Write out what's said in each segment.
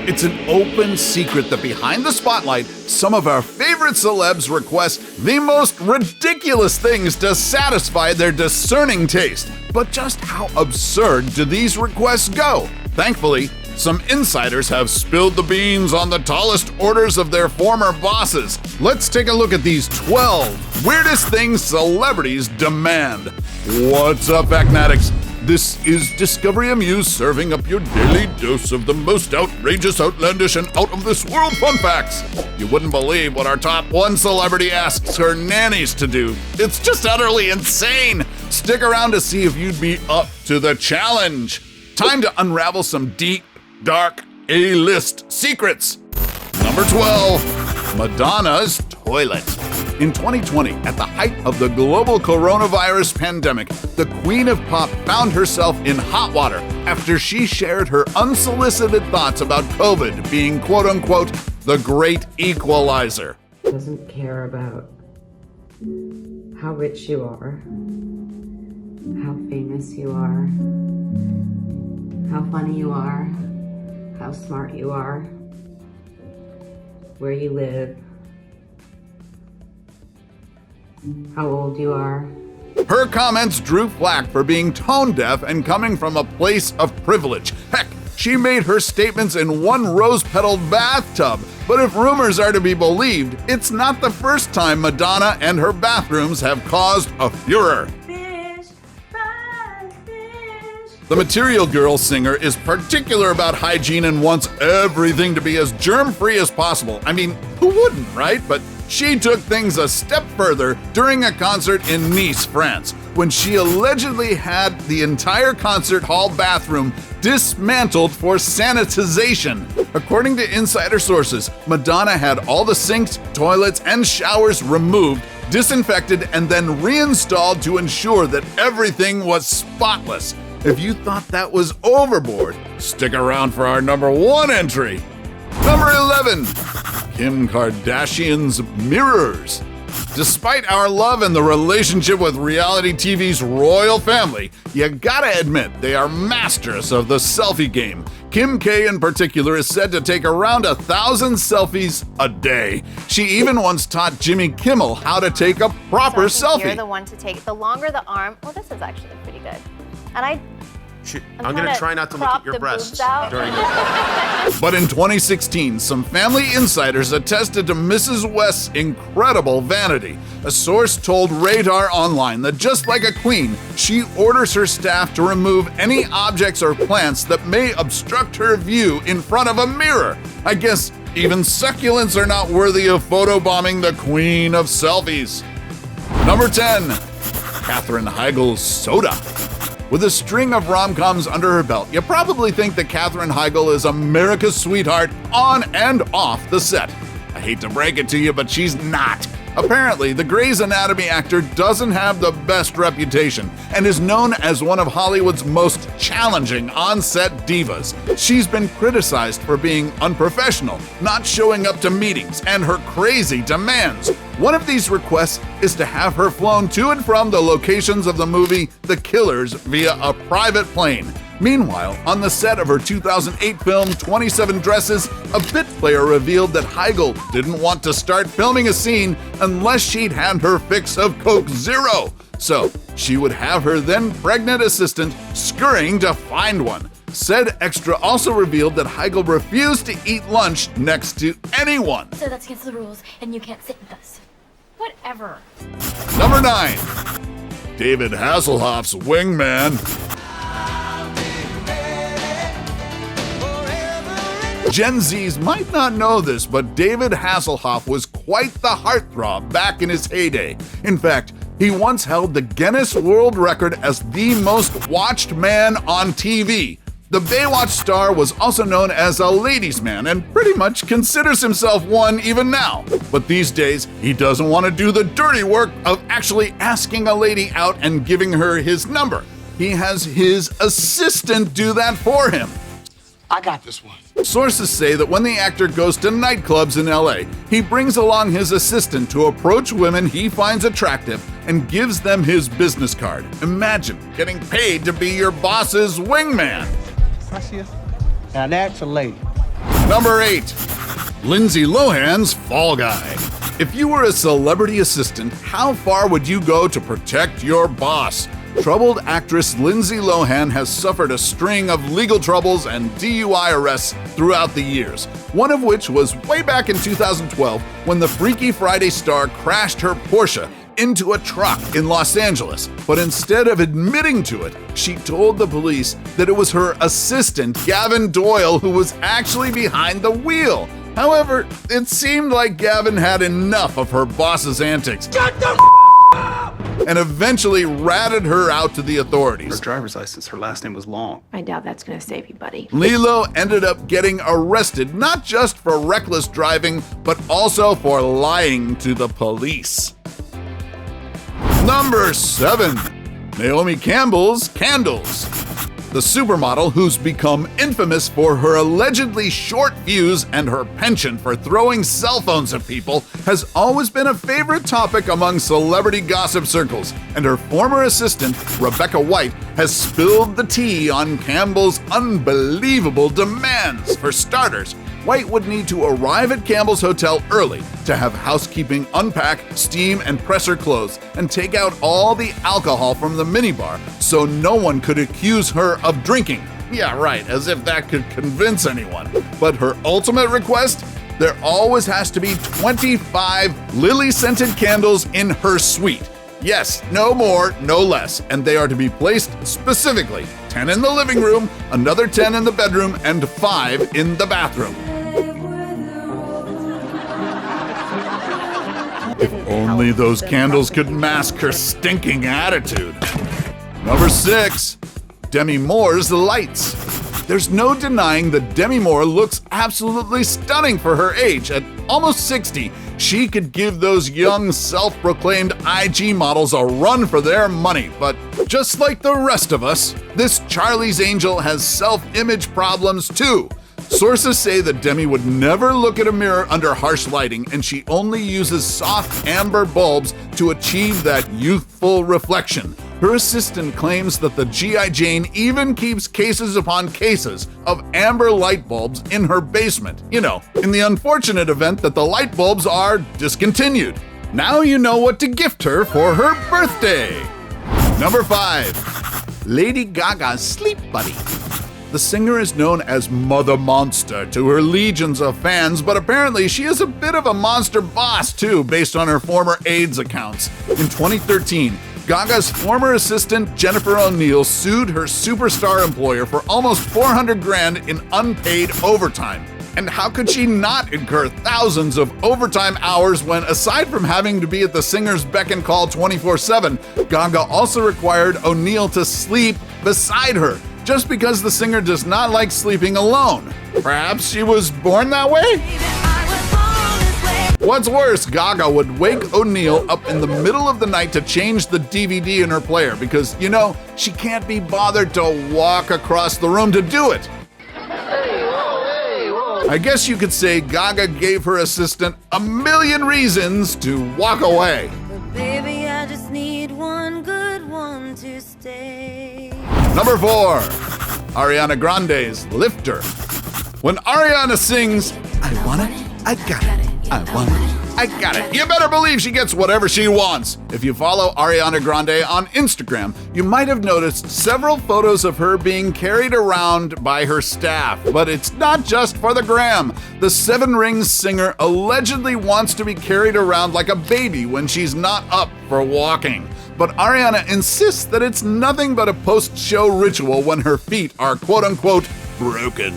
It's an open secret that behind the spotlight, some of our favorite celebs request the most ridiculous things to satisfy their discerning taste. But just how absurd do these requests go? Thankfully, some insiders have spilled the beans on the tallest orders of their former bosses. Let's take a look at these 12 weirdest things celebrities demand. What's up, Acnatics? This is Discovery Amuse serving up your daily dose of the most outrageous, outlandish, and out-of-this-world fun facts. You wouldn't believe what our top one celebrity asks her nannies to do. It's just utterly insane. Stick around to see if you'd be up to the challenge. Time to unravel some deep, dark, A-list secrets. Number 12, Madonna's toilet. In 2020, at the height of the global coronavirus pandemic, the Queen of Pop found herself in hot water after she shared her unsolicited thoughts about COVID being quote-unquote the great equalizer. Doesn't care about how rich you are, how famous you are, how funny you are, how smart you are, where you live, how old you are. Her comments drew flack for being tone deaf and coming from a place of privilege. Heck, she made her statements in one rose-petaled bathtub. But if rumors are to be believed, it's not the first time Madonna and her bathrooms have caused a furor. The Material Girl singer is particular about hygiene and wants everything to be as germ-free as possible. I mean, who wouldn't, right? But she took things a step further during a concert in Nice, France, when she allegedly had the entire concert hall bathroom dismantled for sanitization. According to insider sources, Madonna had all the sinks, toilets, and showers removed, disinfected, and then reinstalled to ensure that everything was spotless. If you thought that was overboard, stick around for our number one entry. Number 11, Kim Kardashian's mirrors. Despite our love and the relationship with reality TV's royal family, you gotta admit they are masters of the selfie game. Kim K in particular is said to take around 1,000 selfies a day. She even once taught Jimmy Kimmel how to take a proper selfie. You're the one to take the longer the arm. Well, this is actually pretty good. And I'm going to try not to look at your breasts during the... But in 2016, some family insiders attested to Mrs. West's incredible vanity. A source told Radar Online that just like a queen, she orders her staff to remove any objects or plants that may obstruct her view in front of a mirror. I guess even succulents are not worthy of photobombing the queen of selfies. Number 10, Katherine Heigl's soda. With a string of rom-coms under her belt, you probably think that Katherine Heigl is America's sweetheart on and off the set. I hate to break it to you, but she's not. Apparently, the Grey's Anatomy actor doesn't have the best reputation and is known as one of Hollywood's most challenging on-set divas. She's been criticized for being unprofessional, not showing up to meetings, and her crazy demands. One of these requests is to have her flown to and from the locations of the movie The Killers via a private plane. Meanwhile, on the set of her 2008 film 27 Dresses, a bit player revealed that Heigl didn't want to start filming a scene unless she'd had her fix of Coke Zero. So she would have her then pregnant assistant scurrying to find one. Said extra also revealed that Heigl refused to eat lunch next to anyone. So that's against the rules, and you can't sit with us. Whatever. Number 9, David Hasselhoff's wingman. Gen Zs might not know this, but David Hasselhoff was quite the heartthrob back in his heyday. In fact, he once held the Guinness World Record as the most watched man on TV. The Baywatch star was also known as a ladies' man and pretty much considers himself one even now. But these days, he doesn't want to do the dirty work of actually asking a lady out and giving her his number. He has his assistant do that for him. I got this one. Sources say that when the actor goes to nightclubs in LA, he brings along his assistant to approach women he finds attractive and gives them his business card. Imagine getting paid to be your boss's wingman. I see you. Now that's a lady. Number 8. Lindsay Lohan's Fall Guy. If you were a celebrity assistant, how far would you go to protect your boss? Troubled actress Lindsay Lohan has suffered a string of legal troubles and DUI arrests throughout the years, one of which was way back in 2012 when the Freaky Friday star crashed her Porsche into a truck in Los Angeles. But instead of admitting to it, she told the police that it was her assistant, Gavin Doyle, who was actually behind the wheel. However, it seemed like Gavin had enough of her boss's antics. Shut the and eventually ratted her out to the authorities. Her driver's license, her last name was long. I doubt that's gonna save you, buddy. Lilo ended up getting arrested not just for reckless driving, but also for lying to the police. Number 7. Naomi Campbell's Candles. The supermodel, who's become infamous for her allegedly short fuse and her penchant for throwing cell phones at people, has always been a favorite topic among celebrity gossip circles, and her former assistant, Rebecca White, has spilled the tea on Campbell's unbelievable demands. For starters, White would need to arrive at Campbell's hotel early to have housekeeping unpack, steam, and press her clothes and take out all the alcohol from the minibar so no one could accuse her of drinking. Yeah, right, as if that could convince anyone. But her ultimate request? There always has to be 25 lily-scented candles in her suite. Yes, no more, no less, and they are to be placed specifically 10 in the living room, another 10 in the bedroom, and 5 in the bathroom. If only those candles could mask her stinking attitude. Number 6. Demi Moore's Lights. There's no denying that Demi Moore looks absolutely stunning for her age. At almost 60, she could give those young, self-proclaimed IG models a run for their money. But just like the rest of us, this Charlie's Angel has self-image problems too. Sources say that Demi would never look at a mirror under harsh lighting, and she only uses soft amber bulbs to achieve that youthful reflection. Her assistant claims that the G.I. Jane even keeps cases upon cases of amber light bulbs in her basement. You know, in the unfortunate event that the light bulbs are discontinued. Now you know what to gift her for her birthday. Number 5. Lady Gaga's Sleep Buddy. The singer is known as Mother Monster to her legions of fans, but apparently she is a bit of a monster boss too, based on her former AIDS accounts. In 2013, Gaga's former assistant Jennifer O'Neill sued her superstar employer for almost $400,000 in unpaid overtime. And how could she not incur thousands of overtime hours when, aside from having to be at the singer's beck and call 24/7, Gaga also required O'Neill to sleep beside her, just because the singer does not like sleeping alone. Perhaps she was born that way? What's worse, Gaga would wake O'Neill up in the middle of the night to change the DVD in her player because, you know, she can't be bothered to walk across the room to do it. I guess you could say Gaga gave her assistant a million reasons to walk away. But baby, I just need one good one to stay. Number 4. Ariana Grande's Lifter. When Ariana sings, I want it, I got it, I want it, I got it, you better believe she gets whatever she wants. If you follow Ariana Grande on Instagram, you might have noticed several photos of her being carried around by her staff. But it's not just for the gram. The Seven Rings singer allegedly wants to be carried around like a baby when she's not up for walking. But Ariana insists that it's nothing but a post-show ritual when her feet are quote-unquote broken.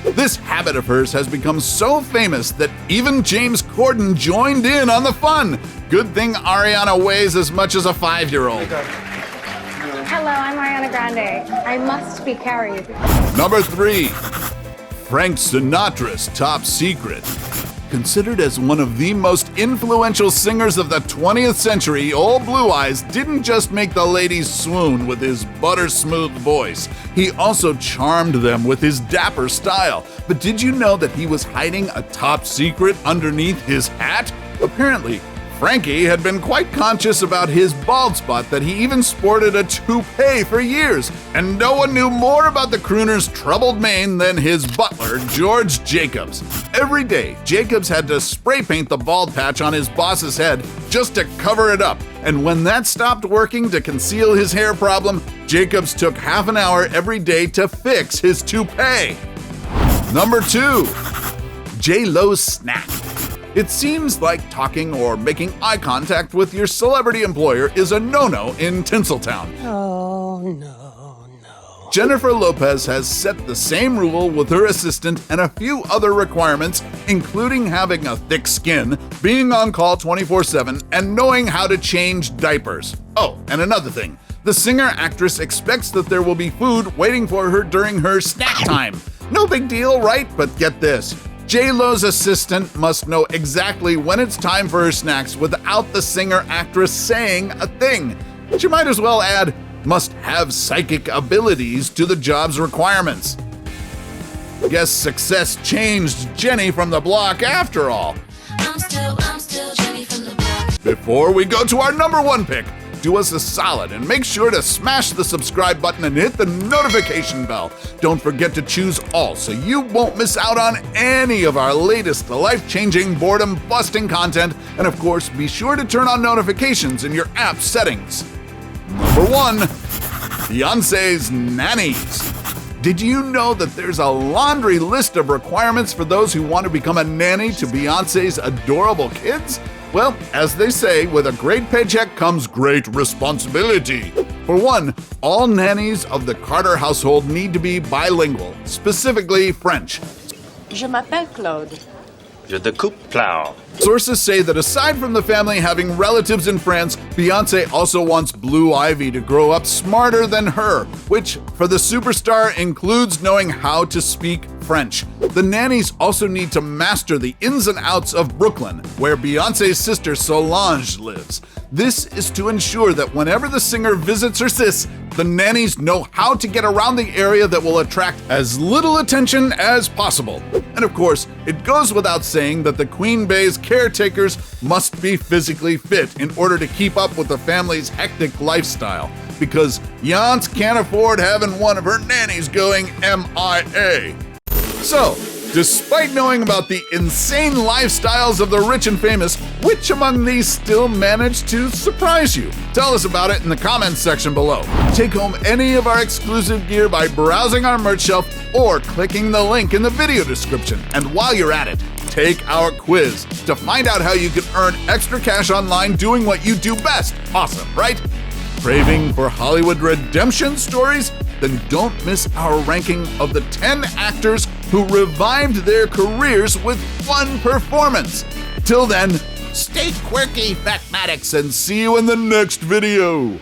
This habit of hers has become so famous that even James Corden joined in on the fun. Good thing Ariana weighs as much as a 5-year-old. Hello, I'm Ariana Grande. I must be carried. Number 3. Frank Sinatra's Top Secret. Considered as one of the most influential singers of the 20th century, Old Blue Eyes didn't just make the ladies swoon with his butter-smooth voice. He also charmed them with his dapper style. But did you know that he was hiding a top secret underneath his hat? Apparently, Frankie had been quite conscious about his bald spot that he even sported a toupee for years, and no one knew more about the crooner's troubled mane than his butler, George Jacobs. Every day, Jacobs had to spray paint the bald patch on his boss's head just to cover it up, and when that stopped working to conceal his hair problem, Jacobs took half an hour every day to fix his toupee. Number 2. J.Lo's snack. It seems like talking or making eye contact with your celebrity employer is a no-no in Tinseltown. Oh, no. Jennifer Lopez has set the same rule with her assistant and a few other requirements, including having a thick skin, being on call 24/7, and knowing how to change diapers. Oh, and another thing. The singer-actress expects that there will be food waiting for her during her snack time. No big deal, right? But get this. J.Lo's assistant must know exactly when it's time for her snacks without the singer-actress saying a thing. She might as well add, must have psychic abilities to the job's requirements. Guess success changed Jenny from the block after all. I'm still Jenny from the block. Before we go to our number 1 pick, do us a solid and make sure to smash the subscribe button and hit the notification bell. Don't forget to choose all so you won't miss out on any of our latest life-changing, boredom-busting content, and of course, be sure to turn on notifications in your app settings. Number 1. Beyonce's nannies. Did you know that there's a laundry list of requirements for those who want to become a nanny to Beyonce's adorable kids? Well, as they say, with a great paycheck comes great responsibility. For one, all nannies of the Carter household need to be bilingual, specifically French. Je m'appelle Claude. Je découpe plow. Sources say that aside from the family having relatives in France, Beyonce also wants Blue Ivy to grow up smarter than her, which for the superstar includes knowing how to speak French. The nannies also need to master the ins and outs of Brooklyn, where Beyonce's sister Solange lives. This is to ensure that whenever the singer visits her sis, the nannies know how to get around the area that will attract as little attention as possible. And of course, it goes without saying that the Queen Bey's caretakers must be physically fit in order to keep up with the family's hectic lifestyle, because Yance can't afford having one of her nannies going MIA. So, despite knowing about the insane lifestyles of the rich and famous, which among these still managed to surprise you? Tell us about it in the comments section below. Take home any of our exclusive gear by browsing our merch shelf or clicking the link in the video description. And while you're at it, take our quiz to find out how you can earn extra cash online doing what you do best. Awesome, right? Craving for Hollywood redemption stories? Then don't miss our ranking of the 10 actors who revived their careers with fun performance. Till then, stay quirky, Fatmatics, and see you in the next video.